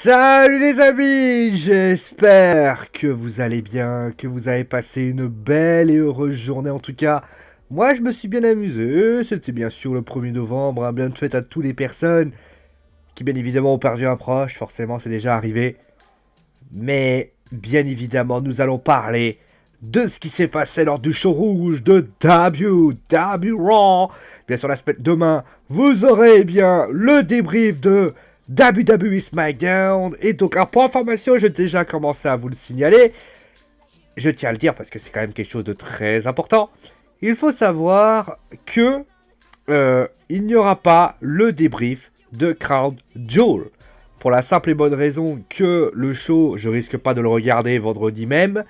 Salut les amis, j'espère que vous allez bien, que vous avez passé une belle et heureuse journée en tout cas. Moi je me suis bien amusé, c'était bien sûr le 1er novembre, un bien de fête à toutes les personnes qui bien évidemment ont perdu un proche, forcément c'est déjà arrivé. Mais bien évidemment nous allons parler de ce qui s'est passé lors du show rouge de WWE Raw. Bien sûr demain vous aurez bien le débrief de WWE SmackDown. Et donc, pour information, j'ai déjà commencé à vous le signaler. Je tiens à le dire parce que c'est quand même quelque chose de très important. Il faut savoir que il n'y aura pas le débrief de Crown Jewel. Pour la simple et bonne raison que le show, je risque pas de le regarder vendredi même.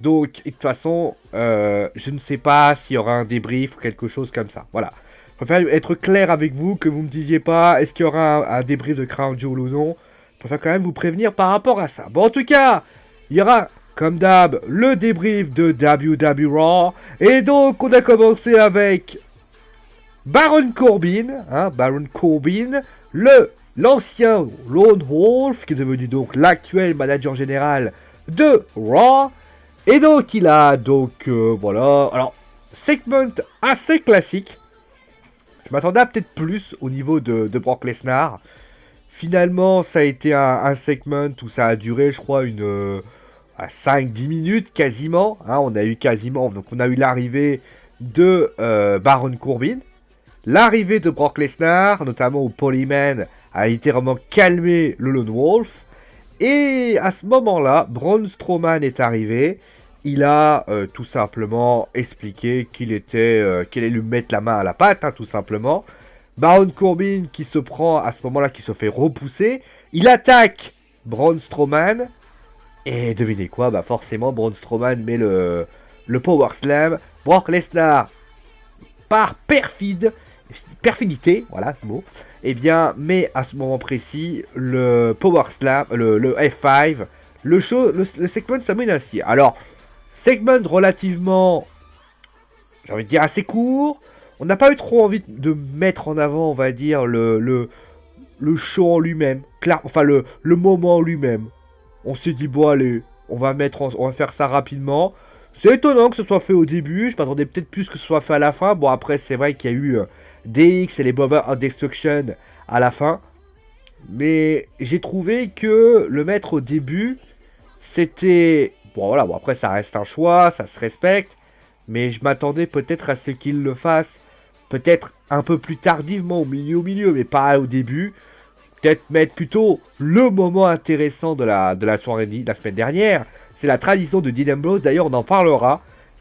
Donc, de toute façon, je ne sais pas s'il y aura un débrief ou quelque chose comme ça. Voilà. Je préfère être clair avec vous, que vous me disiez pas est-ce qu'il y aura un débrief de Crown Jewel ou non. Je préfère quand même vous prévenir par rapport à ça. Bon, en tout cas, il y aura, comme d'hab, le débrief de WWE Raw. Et donc, on a commencé avec Baron Corbin, l'ancien Lone Wolf, qui est devenu donc l'actuel manager général de Raw. Et donc, il a voilà, alors, segment assez classique. Je m'attendais à peut-être plus au niveau de Brock Lesnar. Finalement, ça a été un segment où ça a duré, je crois, à 5-10 minutes quasiment. Hein, on a eu l'arrivée de Baron Corbin. L'arrivée de Brock Lesnar, notamment où Polyman a littéralement calmé le Lone Wolf. Et à ce moment-là, Braun Strowman est arrivé. Il a tout simplement expliqué qu'il allait lui mettre la main à la pâte, hein, tout simplement. Baron Corbin qui se prend à ce moment-là, qui se fait repousser. Il attaque Braun Strowman. Et devinez quoi, bah forcément Braun Strowman met le Power Slam. Brock Lesnar, par perfidité, voilà ce mot, eh bien, mais à ce moment précis, le Power Slam, le F5, le segment s'amène ainsi. Alors, segment relativement, j'ai envie de dire, assez court. On n'a pas eu trop envie de mettre en avant, on va dire, le show en lui-même. Enfin, le moment en lui-même. On s'est dit, bon, allez, on va faire ça rapidement. C'est étonnant que ce soit fait au début. Je m'attendais peut-être plus que ce soit fait à la fin. Bon, après, c'est vrai qu'il y a eu DX et les Brothers of Destruction à la fin. Mais j'ai trouvé que le mettre au début, c'était... Bon voilà, bon après ça reste un choix, ça se respecte, mais je m'attendais peut-être à ce qu'il le fasse, peut-être un peu plus tardivement, au milieu, mais pas au début. Peut-être mettre plutôt le moment intéressant de la soirée de la semaine dernière. C'est la tradition de Dean Ambrose, d'ailleurs on en parlera,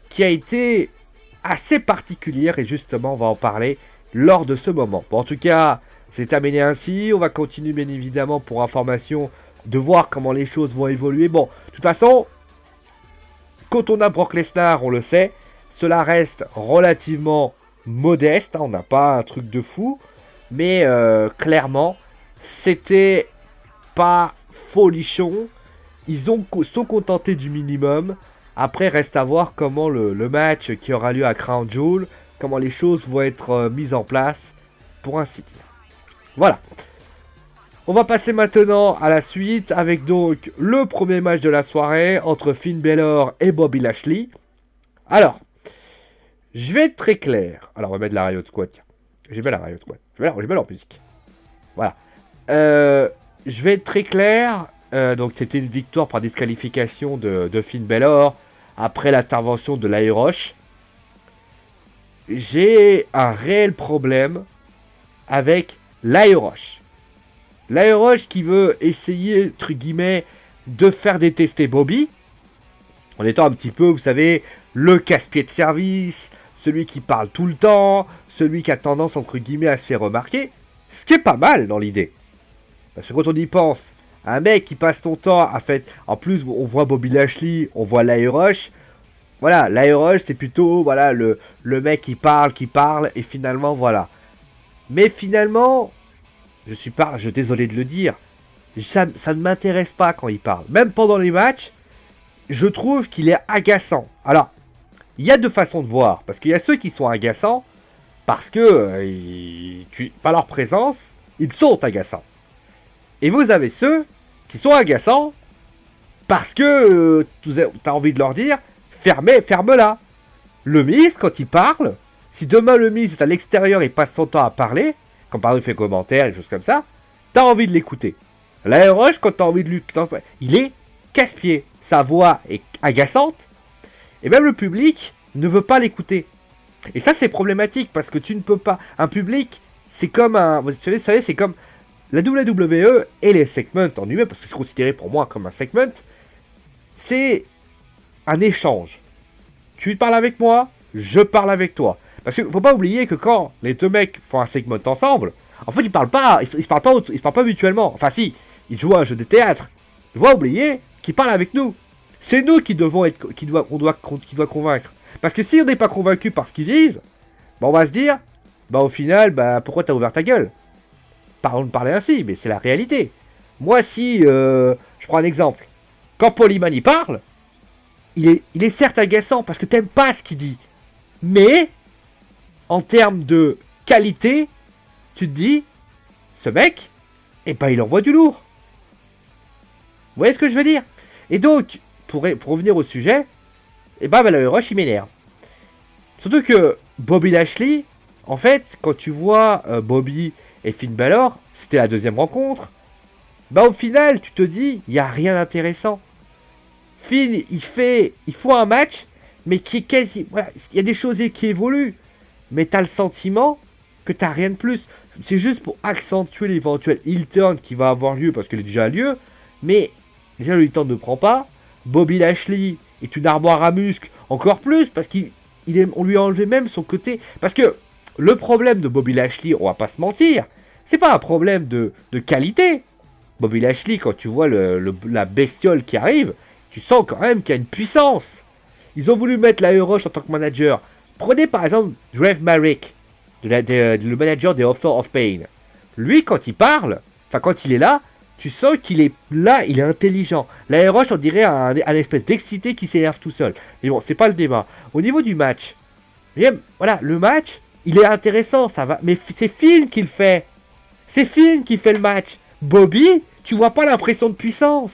qui a été assez particulière, et justement on va en parler lors de ce moment. Bon, en tout cas, c'est amené ainsi, on va continuer bien évidemment pour information de voir comment les choses vont évoluer. Bon, de toute façon... Quand on a Brock Lesnar, on le sait, cela reste relativement modeste, hein, on n'a pas un truc de fou, mais clairement, c'était pas folichon, ils sont contentés du minimum. Après, reste à voir comment le match qui aura lieu à Crown Jewel, comment les choses vont être mises en place, pour ainsi dire. Voilà. On va passer maintenant à la suite avec donc le premier match de la soirée entre Finn Balor et Bobby Lashley. Alors, je vais être très clair. Alors, on va mettre la Riot Squad. Tiens. J'ai bien la Riot Squad. Je vais mettre en musique. Voilà. Je vais être très clair. Donc, c'était une victoire par disqualification de Finn Balor après l'intervention de Lio Rush. J'ai un réel problème avec Lio Rush. Lio Rush qui veut essayer, entre guillemets, de faire détester Bobby, en étant un petit peu, vous savez, le casse-pied de service, celui qui parle tout le temps, celui qui a tendance, entre guillemets, à se faire remarquer, ce qui est pas mal dans l'idée. Parce que quand on y pense, un mec qui passe son temps à faire... En plus, on voit Bobby Lashley, on voit Lio Rush. Voilà, Lio Rush, c'est plutôt, voilà, le mec qui parle, et finalement, voilà. Mais finalement... Je suis désolé de le dire, ça ne m'intéresse pas quand il parle. Même pendant les matchs, je trouve qu'il est agaçant. Alors, il y a deux façons de voir. Parce qu'il y a ceux qui sont agaçants, parce que, par leur présence, ils sont agaçants. Et vous avez ceux qui sont agaçants parce que t'as envie de leur dire ferme-la. Le ministre, quand il parle, si demain le ministre est à l'extérieur et passe son temps à parler, comme par exemple il fait commentaire et des choses comme ça, t'as envie de l'écouter. La Rush, quand t'as envie de lui... Il est casse-pied. Sa voix est agaçante. Et même le public ne veut pas l'écouter. Et ça, c'est problématique parce que tu ne peux pas... Un public, c'est comme un... Vous savez, c'est comme la WWE et les segments en lui-même, parce que c'est considéré pour moi comme un segment. C'est un échange. Tu parles avec moi, je parle avec toi. Parce qu'il ne faut pas oublier que quand les deux mecs font un segment ensemble, en fait, ils parlent pas mutuellement. Enfin, si, ils jouent à un jeu de théâtre. Il faut pas oublier qu'ils parlent avec nous. C'est nous qui doit convaincre. Parce que si on n'est pas convaincu par ce qu'ils disent, bah on va se dire, bah au final, bah pourquoi t'as ouvert ta gueule? Pardon de parler ainsi, mais c'est la réalité. Moi, si, je prends un exemple. Quand Paul Heyman y parle, il est certes agaçant parce que t'aimes pas ce qu'il dit. Mais, en termes de qualité, tu te dis, ce mec, eh ben il envoie du lourd. Vous voyez ce que je veux dire? Et donc, pour revenir au sujet, eh ben le Rush il m'énerve. Surtout que Bobby Lashley, en fait, quand tu vois Bobby et Finn Balor, c'était la deuxième rencontre, bah au final, tu te dis, il n'y a rien d'intéressant. Finn, il faut un match, mais qui est quasi... Voilà, il y a des choses qui évoluent, mais tu as le sentiment que tu n'as rien de plus. C'est juste pour accentuer l'éventuel heel turn qui va avoir lieu, parce qu'il est déjà lieu, mais déjà le heel turn ne prend pas. Bobby Lashley est une armoire à muscles, encore plus, parce qu'on lui a enlevé même son côté... Parce que le problème de Bobby Lashley, on va pas se mentir, c'est pas un problème de qualité. Bobby Lashley, quand tu vois la bestiole qui arrive, tu sens quand même qu'il y a une puissance. Ils ont voulu mettre la Rush en tant que manager. Prenez par exemple Dave Merrick, le manager des Author of Pain. Lui, quand il parle, enfin quand il est là, tu sens qu'il est là, il est intelligent. La Rush, on dirait un espèce d'excité qui s'énerve tout seul. Mais bon, c'est pas le débat. Au niveau du match, voilà, le match, il est intéressant, ça va. Mais c'est Finn qui le fait. C'est Finn qui fait le match. Bobby, tu vois pas l'impression de puissance.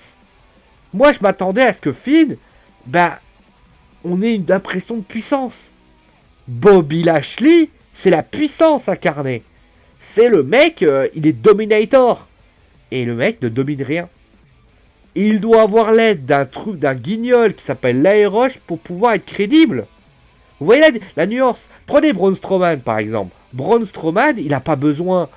Moi, je m'attendais à ce que Finn, on ait une impression de puissance. Bobby Lashley, c'est la puissance incarnée. C'est le mec, il est dominator. Et le mec ne domine rien. Et il doit avoir l'aide d'un guignol qui s'appelle Rush pour pouvoir être crédible. Vous voyez la nuance? Prenez Braun Strowman par exemple. Braun Strowman, il n'a pas besoin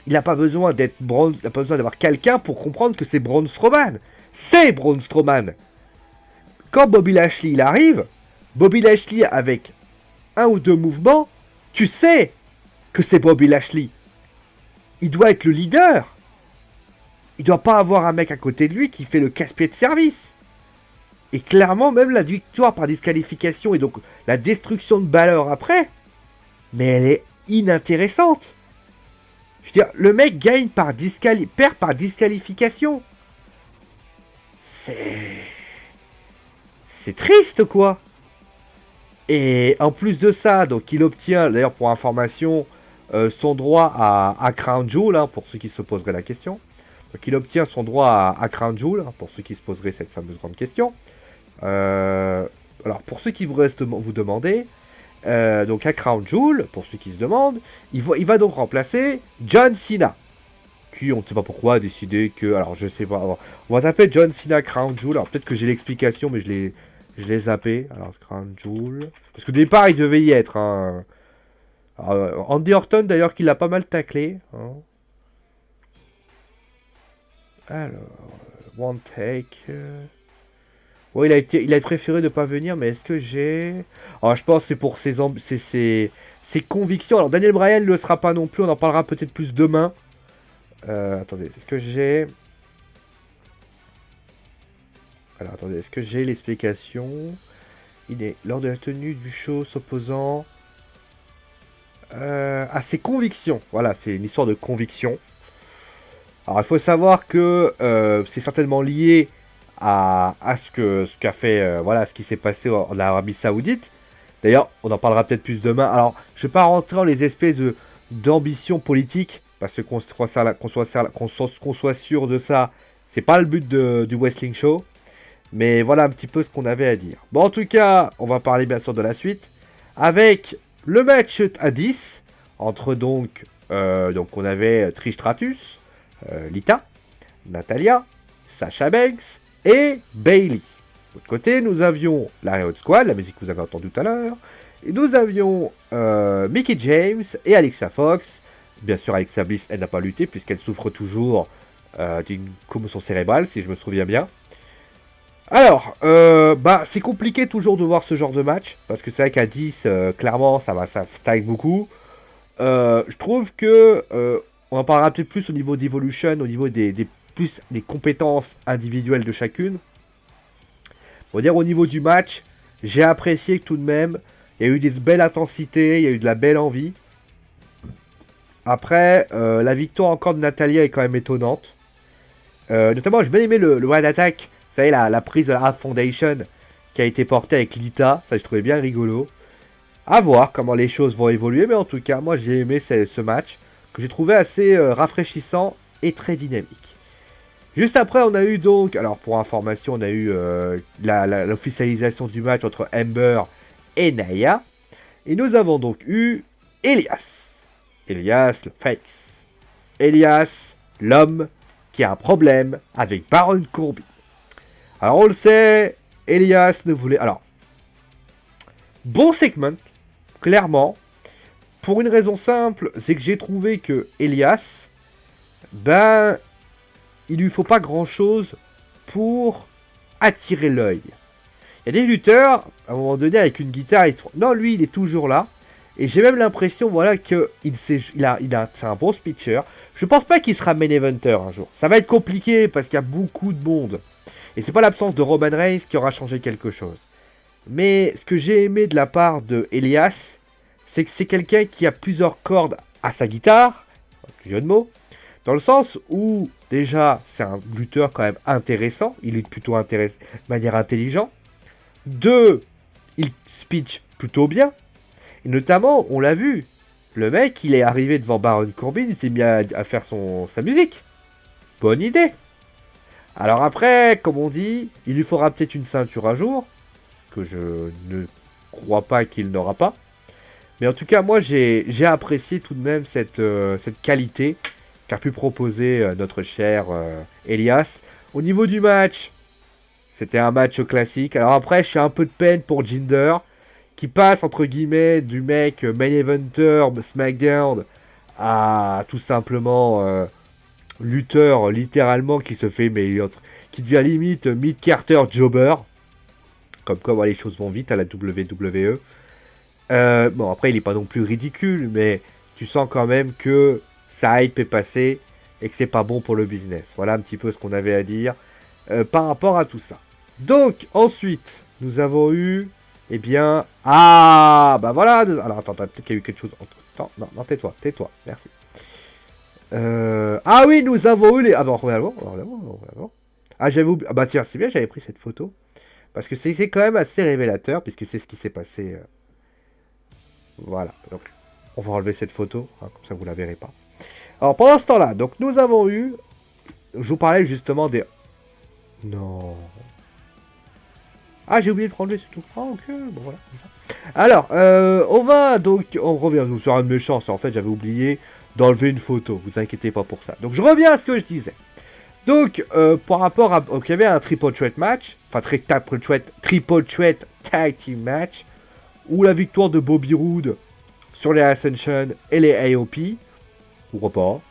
d'avoir quelqu'un pour comprendre que c'est Braun Strowman. C'est Braun Strowman. Quand Bobby Lashley il arrive, Bobby Lashley avec un ou deux mouvements, tu sais que c'est Bobby Lashley. Il doit être le leader. Il doit pas avoir un mec à côté de lui qui fait le casse-pied de service. Et clairement, même la victoire par disqualification et donc la destruction de Balor après, mais elle est inintéressante. Je veux dire, le mec gagne perd par disqualification. C'est triste, quoi. Et en plus de ça, donc il obtient, d'ailleurs pour information, son droit à Crown Jewel, hein, pour ceux qui se poseraient la question. Donc il obtient son droit à Crown Jewel, hein, pour ceux qui se poseraient cette fameuse grande question. Alors pour ceux qui vous demander, donc à Crown Jewel, pour ceux qui se demandent, il va donc remplacer John Cena, qui on ne sait pas pourquoi a décidé que, alors je sais pas, alors, on va taper John Cena Crown Jewel, alors peut-être que j'ai l'explication mais je l'ai zappé, alors Crown Jewel, parce qu'au départ il devait y être, hein. Alors, Andy Orton d'ailleurs qui l'a pas mal taclé, hein. Alors, one take. Ouais, il a préféré ne pas venir, mais est-ce que j'ai... Alors, je pense que c'est pour ses convictions. Alors, Daniel Bryan ne le sera pas non plus, on en parlera peut-être plus demain. Attendez, est-ce que j'ai... Alors, attendez, est-ce que j'ai l'explication? Il est lors de la tenue du show s'opposant à ses convictions. Voilà, c'est une histoire de conviction. Alors, il faut savoir que c'est certainement lié à ce qu'a fait, voilà, ce qui s'est passé en Arabie Saoudite. D'ailleurs, on en parlera peut-être plus demain. Alors, je ne vais pas rentrer dans les espèces d'ambition politique, parce qu'on soit sûr de ça, C'est pas le but du Wrestling Show. Mais voilà un petit peu ce qu'on avait à dire. Bon, en tout cas, on va parler bien sûr de la suite. Avec le match à 10. Entre donc on avait Trish Stratus, Lita, Natalia, Sasha Banks et Bayley. De l'autre côté, nous avions la Riot Squad, la musique que vous avez entendue tout à l'heure. Et nous avions Mickie James et Alexa Fox. Bien sûr, Alexa Bliss, elle n'a pas lutté puisqu'elle souffre toujours d'une commotion cérébrale, si je me souviens bien. Alors, c'est compliqué toujours de voir ce genre de match, parce que c'est vrai qu'à 10, clairement, ça taille beaucoup. Je trouve que on en parlera peut-être plus au niveau d'Evolution, au niveau des compétences individuelles de chacune. On va dire au niveau du match, j'ai apprécié que tout de même, il y a eu des belles intensités, il y a eu de la belle envie. Après, la victoire encore de Natalia est quand même étonnante. Notamment, j'ai bien aimé le Wild Attack. Vous savez, la prise de la Art Foundation qui a été portée avec Lita. Ça, je trouvais bien rigolo. À voir comment les choses vont évoluer. Mais en tout cas, moi, j'ai aimé ce match que j'ai trouvé assez rafraîchissant et très dynamique. Juste après, on a eu donc... Alors, pour information, on a eu l'officialisation du match entre Ember et Naya. Et nous avons donc eu Elias. Elias, le face. Elias, l'homme qui a un problème avec Baron Corbin. Alors on le sait, Elias ne voulait... Alors, bon segment, clairement. Pour une raison simple, c'est que j'ai trouvé que Elias, il lui faut pas grand chose pour attirer l'œil. Il y a des lutteurs, à un moment donné, avec une guitare, ils se font... Non, lui, il est toujours là. Et j'ai même l'impression, voilà, que c'est un bon speecher. Je pense pas qu'il sera main eventer un jour. Ça va être compliqué parce qu'il y a beaucoup de monde. Et c'est pas l'absence de Roman Reigns qui aura changé quelque chose. Mais ce que j'ai aimé de la part de Elias, c'est que c'est quelqu'un qui a plusieurs cordes à sa guitare, jeu de mots, dans le sens où, déjà, c'est un lutteur quand même intéressant. Il lutte plutôt de manière intelligente. 2, il speech plutôt bien. Et notamment, on l'a vu, le mec, il est arrivé devant Baron Corbin, il s'est mis à faire sa musique. Bonne idée. Alors après, comme on dit, il lui faudra peut-être une ceinture un jour, que je ne crois pas qu'il n'aura pas. Mais en tout cas, moi, j'ai apprécié tout de même cette qualité qu'a pu proposer notre cher Elias. Au niveau du match, c'était un match classique. Alors après, je suis un peu de peine pour Jinder, qui passe entre guillemets du mec main eventer SmackDown à tout simplement lutteur littéralement qui se fait qui devient limite mid-carter jobber. Comme quoi les choses vont vite à la WWE. Bon après il est pas non plus ridicule, mais tu sens quand même que sa hype est passée et que c'est pas bon pour le business. Voilà un petit peu ce qu'on avait à dire par rapport à tout ça. Donc ensuite nous avons eu... Eh bien... Ah bah voilà. Alors attends, peut-être qu'il y a eu quelque chose entre temps. Non, tais-toi, merci. Ah oui, nous avons eu les... Ah bon, Ah j'avais oublié... Ah bah tiens, c'est bien, j'avais pris cette photo. Parce que c'était quand même assez révélateur, puisque c'est ce qui s'est passé. Voilà, donc on va enlever cette photo, hein, comme ça vous la verrez pas. Alors pendant ce temps-là, donc nous avons eu... Je vous parlais justement des... Non... Ah, j'ai oublié de prendre le tout. Ah, ok, bon voilà. Alors, on revient sur un de mes chances. En fait, j'avais oublié d'enlever une photo. Vous inquiétez pas pour ça. Donc, je reviens à ce que je disais. Donc, par rapport à... Donc, il y avait un triple threat match. Enfin, triple threat tag team match. Où la victoire de Bobby Roode sur les Ascension et les AOP. Pourquoi pas.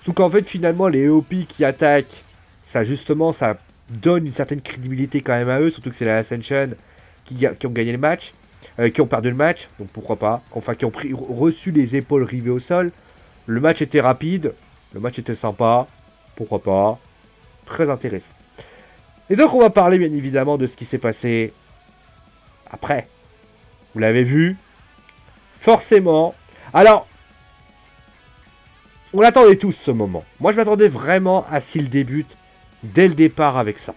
Donc, en fait, finalement, les AOP qui attaquent, ça donne une certaine crédibilité quand même à eux, surtout que c'est la Ascension qui ont gagné le match, qui ont perdu le match, donc pourquoi pas, enfin qui ont reçu les épaules rivées au sol. Le match était rapide, le match était sympa, pourquoi pas, très intéressant. Et donc on va parler bien évidemment de ce qui s'est passé après. Vous l'avez vu, forcément. Alors, on attendait tous ce moment. Moi je m'attendais vraiment à ce qu'il débute dès le départ avec ça.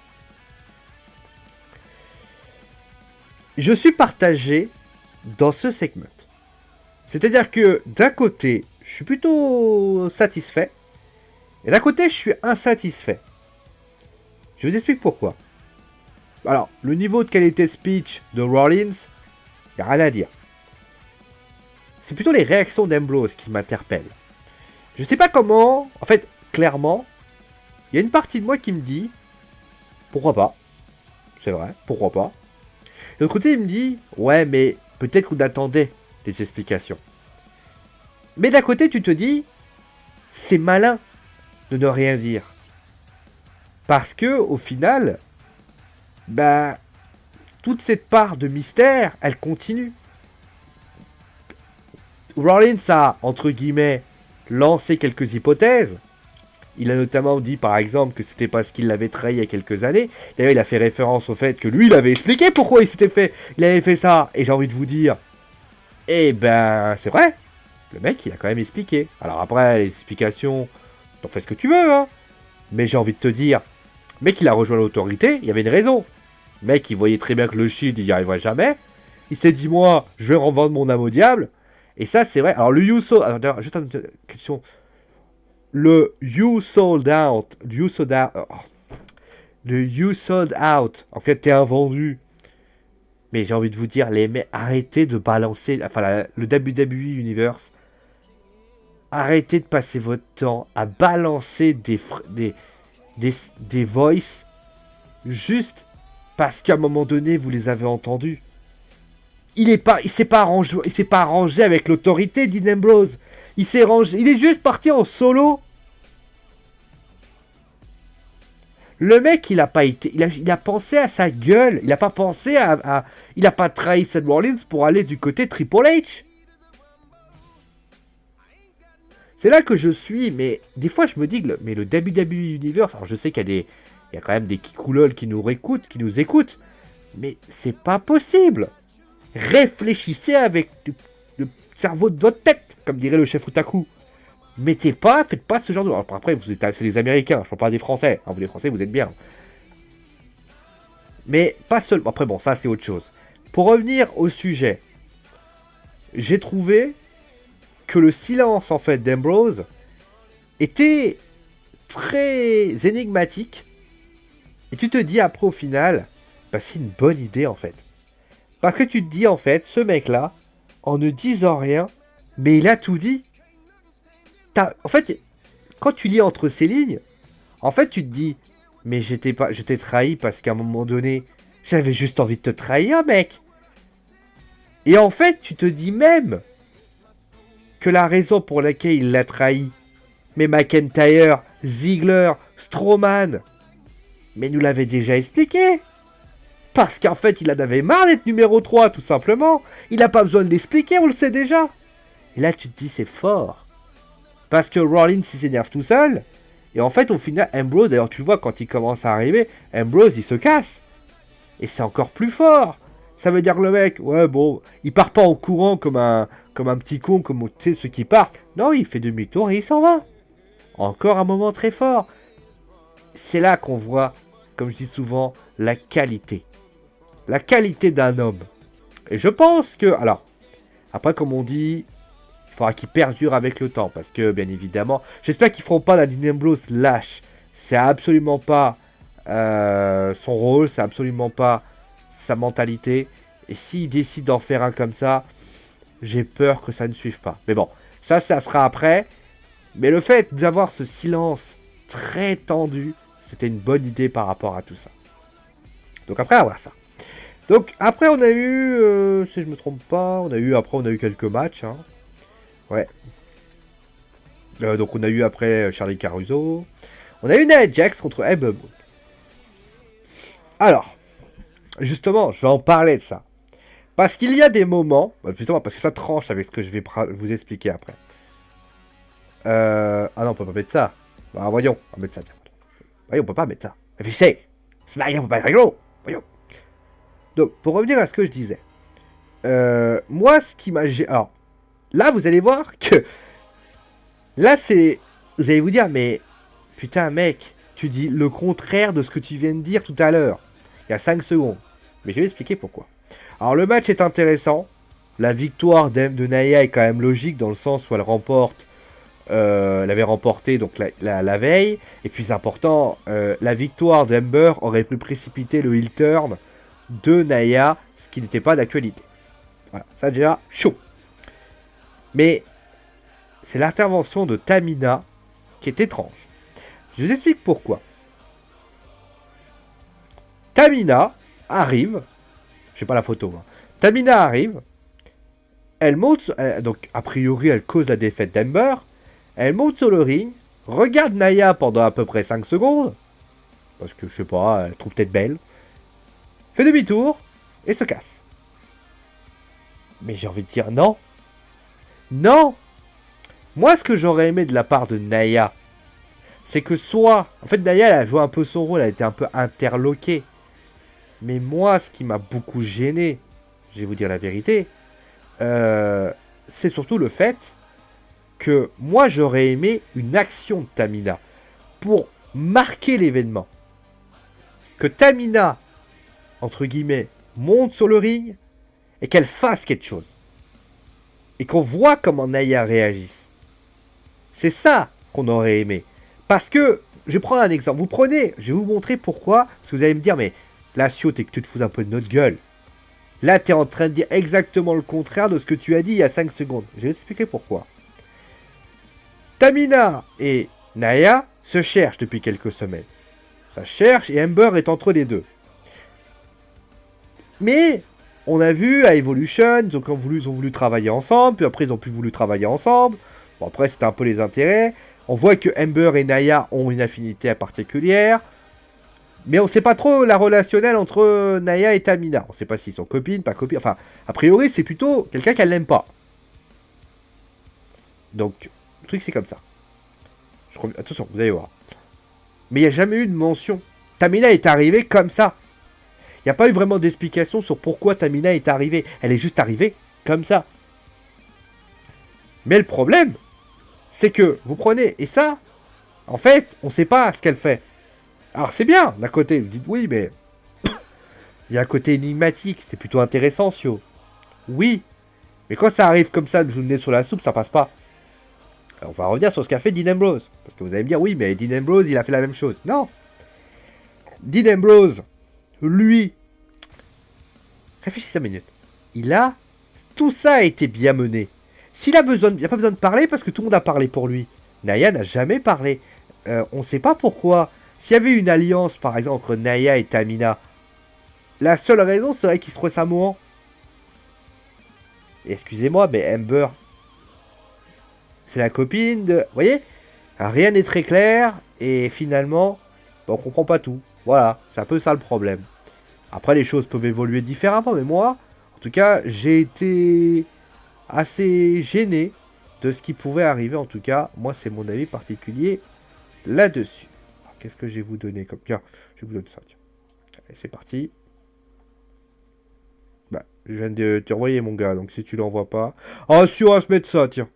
Je suis partagé dans ce segment. C'est-à-dire que d'un côté, je suis plutôt satisfait. Et d'un côté, je suis insatisfait. Je vous explique pourquoi. Alors, le niveau de qualité de speech de Rollins, il n'y a rien à dire. C'est plutôt les réactions d'Ambrose qui m'interpellent. Je sais pas comment, en fait, clairement, il y a une partie de moi qui me dit, pourquoi pas? C'est vrai, pourquoi pas? De l'autre côté, il me dit, ouais, mais peut-être qu'on attendait des explications. Mais d'un côté, tu te dis, c'est malin de ne rien dire. Parce que, au final, bah, toute cette part de mystère, elle continue. Rollins a, entre guillemets, lancé quelques hypothèses. Il a notamment dit, par exemple, que c'était parce qu'il l'avait trahi il y a quelques années. D'ailleurs, il a fait référence au fait que lui, il avait expliqué pourquoi il avait fait ça. Et j'ai envie de vous dire, eh ben, c'est vrai. Le mec, il a quand même expliqué. Alors après, les explications, t'en fais ce que tu veux, hein. Mais j'ai envie de te dire, le mec, il a rejoint l'autorité, il y avait une raison. Le mec, il voyait très bien que le Shield, il n'y arriverait jamais. Il s'est dit, moi, je vais revendre mon âme au diable. Et ça, c'est vrai. Alors, le You Sold... Alors, juste une question. Le You Sold Out... Le You Sold Out... En fait, t'es invendu. Mais j'ai envie de vous dire, les mecs, arrêtez de balancer... Enfin, le WWE Universe... Arrêtez de passer votre temps à balancer des voices juste parce qu'à un moment donné, vous les avez entendus. Il s'est pas arrangé avec l'autorité d'Dean Ambrose. Il est juste parti en solo. Le mec, il a pensé à sa gueule. Il a pas pensé il a pas trahi Seth Rollins pour aller du côté Triple H. C'est là que je suis, mais des fois je me dis que le WWE Universe, alors je sais qu'il y a quand même des kikoulol qui nous écoutent, mais c'est pas possible. Réfléchissez avec le cerveau de votre tête, comme dirait le chef Otaku. Faites pas ce genre de... Alors après, c'est des Américains, je parle pas des Français. Vous les Français, vous êtes bien. Mais pas seulement... Après, bon, ça c'est autre chose. Pour revenir au sujet, j'ai trouvé que le silence, en fait, d'Ambrose était très énigmatique. Et tu te dis après, au final, bah, c'est une bonne idée, en fait. Parce que tu te dis, en fait, ce mec-là, en ne disant rien, mais il a tout dit. En fait, quand tu lis entre ces lignes, en fait, tu te dis, mais je t'ai trahi parce qu'à un moment donné, j'avais juste envie de te trahir, mec. Et en fait, tu te dis même que la raison pour laquelle il l'a trahi, mais McIntyre, Ziggler, Strowman, mais nous l'avait déjà expliqué. Parce qu'en fait, il en avait marre d'être numéro 3, tout simplement. Il n'a pas besoin de l'expliquer, on le sait déjà. Et là, tu te dis, c'est fort. Parce que Rollins, il s'énerve tout seul. Et en fait, au final, Ambrose, d'ailleurs, tu le vois, quand il commence à arriver, Ambrose, il se casse. Et c'est encore plus fort. Ça veut dire que le mec, ouais, bon, il part pas en courant comme un petit con, comme tu sais, ceux qui partent. Non, il fait demi-tour et il s'en va. Encore un moment très fort. C'est là qu'on voit, comme je dis souvent, la qualité. La qualité d'un homme. Et je pense que, alors, après, comme on dit, il faudra qu'il perdure avec le temps. Parce que, bien évidemment, j'espère qu'ils feront pas la Dean Ambrose lâche. C'est absolument pas son rôle, c'est absolument pas sa mentalité. Et s'il décide d'en faire un comme ça, j'ai peur que ça ne suive pas. Mais bon, ça sera après. Mais le fait d'avoir ce silence très tendu, c'était une bonne idée par rapport à tout ça. Donc après, avoir ça. Donc après, on a eu, si je me trompe pas, on a eu quelques matchs. Hein. Ouais. Donc on a eu après Charlie Caruso. On a eu Nia Jax contre Ember Moon. Alors, justement, je vais en parler de ça. Parce qu'il y a des moments, justement, parce que ça tranche avec ce que je vais vous expliquer après. Ah non, on peut pas mettre ça. Bah, voyons, on va mettre ça. Voyons, on peut pas mettre ça. Réfléchissez. Ce mariage, on peut pas être rigolo. Voyons. Donc, pour revenir à ce que je disais. Moi, ce qui m'a... Alors, là, vous allez voir que... Là, c'est... Vous allez vous dire, mais... Putain, mec, tu dis le contraire de ce que tu viens de dire tout à l'heure. Il y a 5 secondes. Mais je vais expliquer pourquoi. Alors, le match est intéressant. La victoire de Nia est quand même logique dans le sens où elle remporte elle avait remporté donc la veille. Et plus important, la victoire d'Ember aurait pu précipiter le heel turn de Nia, ce qui n'était pas d'actualité. Voilà, ça déjà chaud. Mais c'est l'intervention de Tamina qui est étrange. Je vous explique pourquoi. Tamina arrive, je sais pas la photo, hein. Tamina arrive, elle monte, donc a priori elle cause la défaite d'Ember, elle monte sur le ring, regarde Nia pendant à peu près 5 secondes, parce que je sais pas, elle trouve peut-être belle, fait demi-tour et se casse. Mais j'ai envie de dire non. Non. Moi ce que j'aurais aimé de la part de Nia, c'est que soit, en fait Nia elle a joué un peu son rôle, elle a été un peu interloquée. Mais moi ce qui m'a beaucoup gêné, je vais vous dire la vérité, c'est surtout le fait que moi j'aurais aimé une action de Tamina pour marquer l'événement. Que Tamina, entre guillemets, monte sur le ring et qu'elle fasse quelque chose. Et qu'on voit comment Nia réagisse. C'est ça qu'on aurait aimé. Parce que, je vais prendre un exemple. Vous prenez, je vais vous montrer pourquoi. Parce que vous allez me dire, mais là, Sio, t'es que tu te fous un peu de notre gueule. Là, t'es en train de dire exactement le contraire de ce que tu as dit il y a 5 secondes. Je vais expliquer pourquoi. Tamina et Nia se cherchent depuis quelques semaines. Ça cherche et Ember est entre les deux. Mais on a vu à Evolution, ils ont voulu travailler ensemble, puis après ils ont plus voulu travailler ensemble. Bon, après c'était un peu les intérêts. On voit que Ember et Nia ont une affinité particulière. Mais on ne sait pas trop la relationnelle entre Nia et Tamina. On ne sait pas s'ils sont copines, pas copines. Enfin, a priori, c'est plutôt quelqu'un qu'elle n'aime pas. Donc, le truc, c'est comme ça. Attention, vous allez voir. Mais il n'y a jamais eu de mention. Tamina est arrivée comme ça. Il n'y a pas eu vraiment d'explication sur pourquoi Tamina est arrivée. Elle est juste arrivée comme ça. Mais le problème, c'est que vous prenez... Et ça, en fait, on ne sait pas ce qu'elle fait. Alors c'est bien, d'un côté, vous dites oui, mais... Il y a un côté énigmatique, c'est plutôt intéressant, Sio. Oui, mais quand ça arrive comme ça, de nez sur la soupe, ça passe pas. Alors, on va revenir sur ce qu'a fait Dean Ambrose. Parce que vous allez me dire, oui, mais Dean Ambrose, il a fait la même chose. Non. Dean Ambrose, lui, réfléchissez 5 minutes. Tout ça a été bien mené. Il n'y a pas besoin de parler parce que tout le monde a parlé pour lui. Nia n'a jamais parlé. On ne sait pas pourquoi. S'il y avait une alliance, par exemple, entre Nia et Tamina, la seule raison serait qu'ils seraient samoans. Excusez-moi, mais Ember, c'est la copine de... Vous voyez, rien n'est très clair, et finalement, on comprend pas tout. Voilà, c'est un peu ça le problème. Après, les choses peuvent évoluer différemment, mais moi, en tout cas, j'ai été assez gêné de ce qui pouvait arriver. En tout cas, moi, c'est mon avis particulier là-dessus. Qu'est-ce que je vais vous donner comme... Tiens, je vais vous donner ça. Tiens. Allez, c'est parti. Bah, je viens de te renvoyer, mon gars, donc si tu l'envoies pas... Ah, si, on va se mettre ça, tiens.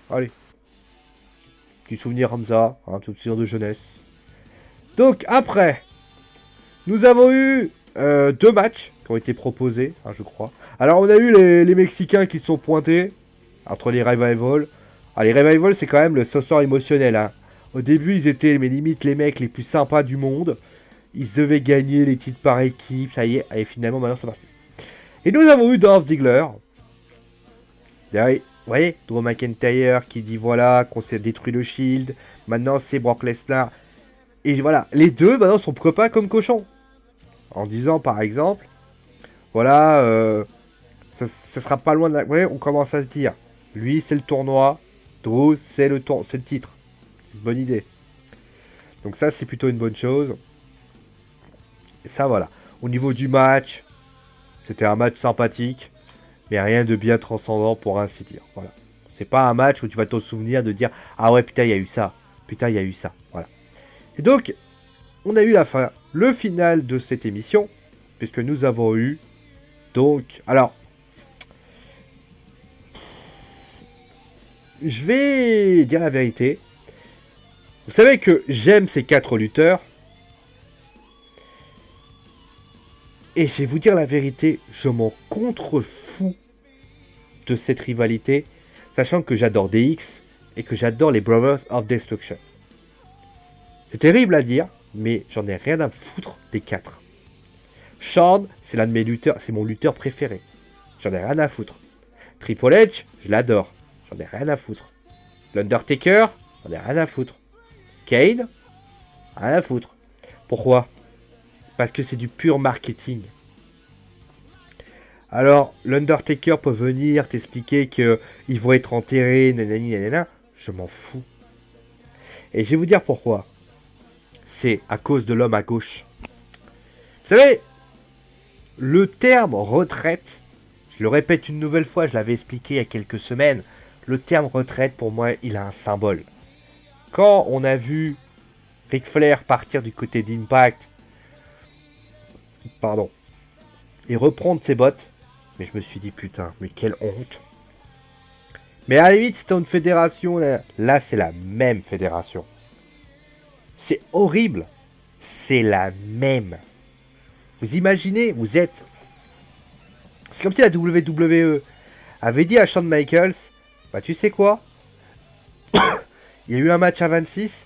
Allez. Petit souvenir Hamza, un petit souvenir de jeunesse. Donc, après, nous avons eu 2 matchs qui ont été proposés, hein, je crois. Alors, on a eu les Mexicains qui se sont pointés entre les Revival. Ah, les Revival, c'est quand même le sauceur émotionnel. Hein. Au début, ils étaient, mais limite, les mecs les plus sympas du monde. Ils devaient gagner les titres par équipe. Ça y est, et finalement, maintenant, ça marche. Et nous avons eu Dolph Ziggler. Vous voyez, Drew McIntyre qui dit voilà, qu'on s'est détruit le Shield. Maintenant, c'est Brock Lesnar. Et voilà, les deux, maintenant, sont copains comme cochons. En disant, par exemple, voilà, ça sera pas loin de la... Vous voyez, on commence à se dire, lui, c'est le tournoi. Drew, c'est le titre. C'est une bonne idée. Donc ça, c'est plutôt une bonne chose. Et ça, voilà. Au niveau du match, c'était un match sympathique, mais rien de bien transcendant pour ainsi dire. Voilà. C'est pas un match où tu vas te souvenir de dire ah ouais, putain, il y a eu ça. Putain, il y a eu ça. Voilà. Et donc, on a eu le final de cette émission, puisque nous avons eu, donc, alors, je vais dire la vérité. Vous savez que j'aime ces 4 lutteurs. Et je vais vous dire la vérité, je m'en contrefous de cette rivalité, sachant que j'adore DX, et que j'adore les Brothers of Destruction. C'est terrible à dire, mais j'en ai rien à foutre des 4. Shawn, c'est l'un de mes lutteurs, c'est mon lutteur préféré. J'en ai rien à foutre. Triple H, je l'adore. J'en ai rien à foutre. L'Undertaker, j'en ai rien à foutre. Kane, rien à foutre. Pourquoi? Parce que c'est du pur marketing. Alors, l'Undertaker peut venir t'expliquer qu'ils vont être enterrés, nanani, nanana. Je m'en fous. Et je vais vous dire pourquoi. C'est à cause de l'homme à gauche. Vous savez, le terme retraite, je le répète une nouvelle fois, je l'avais expliqué il y a quelques semaines, le terme retraite, pour moi, il a un symbole. Quand on a vu Ric Flair partir du côté d'Impact, et reprendre ses bottes, mais je me suis dit, putain, mais quelle honte. Mais à la limite, c'était une fédération, là c'est la même fédération. C'est horrible. C'est la même. Vous imaginez, vous êtes... C'est comme si la WWE avait dit à Shawn Michaels, bah tu sais quoi, il y a eu un match à 26,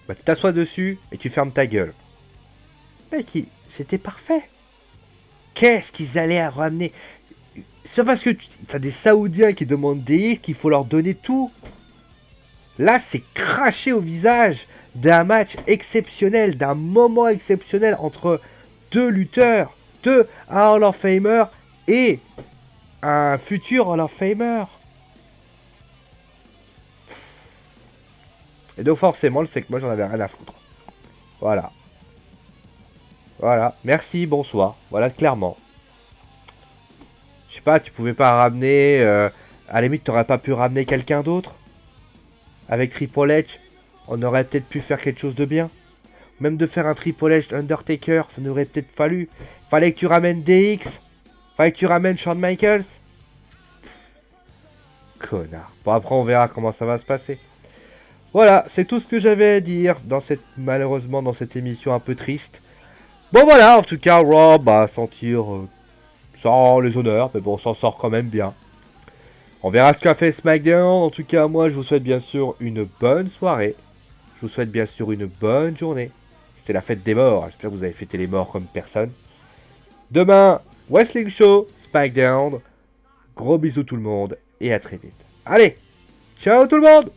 bah tu t'assois dessus et tu fermes ta gueule. Mec, c'était parfait. Qu'est-ce qu'ils allaient à ramener? C'est pas parce que t'as des Saoudiens qui demandent des hits qu'il faut leur donner tout. Là, c'est craché au visage d'un match exceptionnel, d'un moment exceptionnel entre deux lutteurs, un Hall of Famer et un futur Hall of Famer. Et donc forcément, le segment, j'en avais rien à foutre. Voilà. Voilà. Merci, bonsoir. Voilà, clairement. Je sais pas, tu pouvais pas ramener... à la limite, t'aurais pas pu ramener quelqu'un d'autre? Avec Triple H, on aurait peut-être pu faire quelque chose de bien. Même de faire un Triple H Undertaker, ça nous aurait peut-être fallu. Fallait que tu ramènes DX. Fallait que tu ramènes Shawn Michaels. Connard. Bon, après, on verra comment ça va se passer. Voilà, c'est tout ce que j'avais à dire malheureusement dans cette émission un peu triste. Bon, voilà, en tout cas, Raw, bah, sentir sans les honneurs, mais bon, on s'en sort quand même bien. On verra ce qu'a fait SmackDown. En tout cas, moi, je vous souhaite bien sûr une bonne soirée. Je vous souhaite bien sûr une bonne journée. C'était la fête des morts. J'espère que vous avez fêté les morts comme personne. Demain, Wrestling Show, SmackDown. Gros bisous tout le monde et à très vite. Allez, ciao tout le monde!